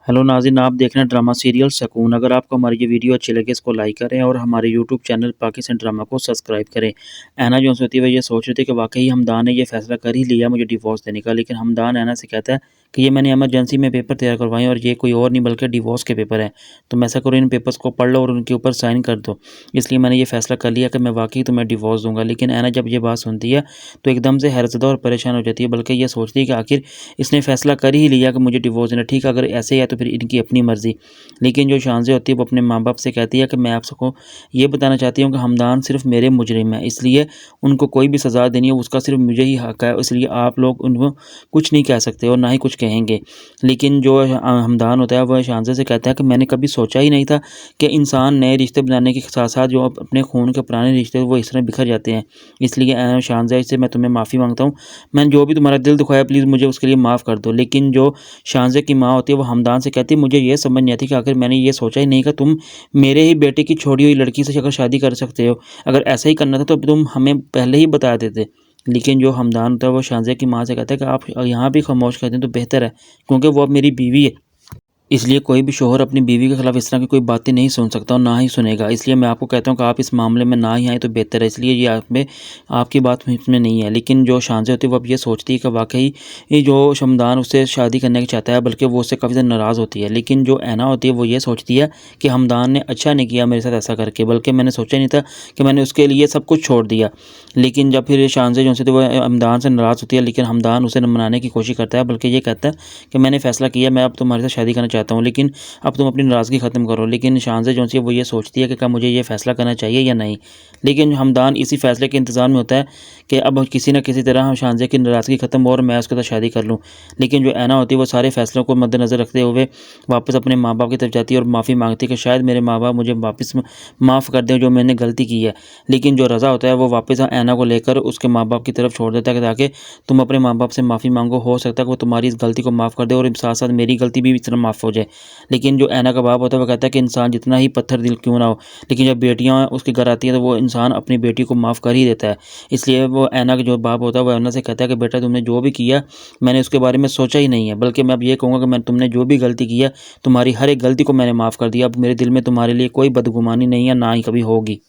Hello नाज़रीन, आप देख रहे हैं ड्रामा सीरियल सकून। अगर आपको हमारी ये वीडियो अच्छी लगे इसको लाइक करें और हमारे यूट्यूब चैनल पाकिस्तान ड्रामा को सब्सक्राइब करें। ऐना जो होती है वह ये सोच रही थी कि वाकई हमदान ने ये फैसला कर ही लिया मुझे डिवोर्स देने का, लेकिन हमदान ऐना से कहता है कि ये मैंने इमरजेंसी में पेपर तैयार करवाए और ये कोई और नहीं बल्कि डिवोर्स के पेपर हैं। तुम ऐसा करो, इन पेपर्स को पढ़ लो और उनके ऊपर साइन कर दो। इसलिए मैंने ये फैसला कर लिया कि मैं वाकई तुम्हें डिवोर्स दूंगा। लेकिन ऐना जब ये बात सुनती है तो एकदम से हैरतज़दा और परेशान हो जाती है, बल्कि ये सोचती है कि आखिर इसने फैसला कर ही लिया कि मुझे डिवोर्स देना। ठीक है, अगर ऐसे ही है तो फिर इनकी अपनी मर्ज़ी। लेकिन जो शानज़े होती है वो अपने माँ बाप से कहती है कि मैं आप सबको ये बताना चाहती हूँ कि हमदान सिर्फ मेरे मुजरिम है, इसलिए उनको कोई भी सज़ा देनी है उसका सिर्फ मुझे ही हक़ है, इसलिए आप लोग उनको कुछ नहीं कह सकते और ना ही कुछ कहेंगे। लेकिन जो हमदान होता है वह शानज़े से कहता है कि मैंने कभी सोचा ही नहीं था कि इंसान नए रिश्ते बनाने के साथ साथ जो अपने खून के पुराने रिश्ते वो इस तरह बिखर जाते हैं। इसलिए शानज़ा से मैं तुम्हें माफ़ी मांगता हूँ, मैंने जो भी तुम्हारा दिल दुखाया प्लीज़ मुझे उसके लिए माफ़ कर दो। लेकिन जो शानज़े की माँ होती है वो हमदान से कहती है मुझे ये समझ नहीं आती कि आखिर मैंने ये सोचा ही नहीं कि तुम मेरे ही बेटे की छोड़ी हुई लड़की से अगर शादी कर सकते हो। अगर ऐसा ही करना था तो तुम हमें पहले ही बता देते। लेकिन जो हमदान होता है वो शानज़े की माँ से कहता है कि आप यहाँ भी खामोश कर दें तो बेहतर है, क्योंकि वो अब मेरी बीवी है। इसलिए कोई भी शौहर अपनी बीवी के खिलाफ इस तरह की कोई बातें नहीं सुन सकता और ना ही सुनेगा। इसलिए मैं आपको कहता हूँ कि आप इस मामले में ना ही आएँ तो बेहतर है। इसलिए ये आप में आपकी बात इसमें नहीं है। लेकिन जो शानज़े होती है वो अब ये सोचती है कि वाक़ई ये जो शमदान उससे शादी करने की चाहता है, बल्कि वो उससे काफ़ी ज़्यादा नाराज़ होती है। लेकिन जो ऐना होती है वो ये सोचती है कि हमदान ने अच्छा नहीं किया मेरे साथ ऐसा करके, बल्कि मैंने सोचा नहीं था कि मैंने उसके लिए सब कुछ छोड़ दिया। लेकिन जब फिर शानज़े जो होती है वो हमदान से नाराज़ होती है, लेकिन हमदान उसे मनाने की कोशिश करता है, बल्कि ये कहता है कि मैंने फ़ैसला किया, मैं अब तुम्हारे साथ शादी करना चाहता हूँ, लेकिन अब तुम अपनी नाराज़गी ख़त्म करो। लेकिन शानज़े जो है वो ये सोचती है कि क्या मुझे ये फ़ैसला करना चाहिए या नहीं। लेकिन हमदान इसी फ़ैसले के इंतज़ार में होता है कि अब किसी न किसी तरह हम शानज़े की नाराज़गी ख़त्म हो और मैं उसके साथ शादी कर लूँ। लेकिन जो ऐना होती है वो सारे फ़ैसलों को मद्देनज़र रखते हुए वापस अपने माँ बाप की तरफ जाती है और माफ़ी माँगती है कि शायद मेरे माँ बाप मुझे वापस माफ़ कर दें जो मैंने गलती की है। लेकिन जो रज़ा होता है वो वापस ऐना को लेकर उसके माँ बाप की तरफ छोड़ देता है ताकि तुम अपने माँ बाप से माफ़ी माँगो, हो सकता है कि वो तुम्हारी इस गलती को माफ़ कर दे और साथ साथ मेरी गलती भी इस तरह माफ़ हो जाए। लेकिन जो ऐना का बाप होता है वो कहता है कि इंसान जितना ही पत्थर दिल क्यों ना हो, लेकिन जब बेटियां उसके घर आती हैं तो वो इंसान अपनी बेटी को माफ़ कर ही देता है। इसलिए वो ऐना का जो बाप होता है वो ऐना से कहता है कि बेटा तुमने जो भी किया मैंने उसके बारे में सोचा ही नहीं है, बल्कि मैं अब ये कहूँगा कि मैं तुमने जो भी गलती की है तुम्हारी हर एक गलती को मैंने माफ़ कर दिया। अब मेरे दिल में तुम्हारे लिए कोई बदगुमानी नहीं है, ना ही कभी होगी।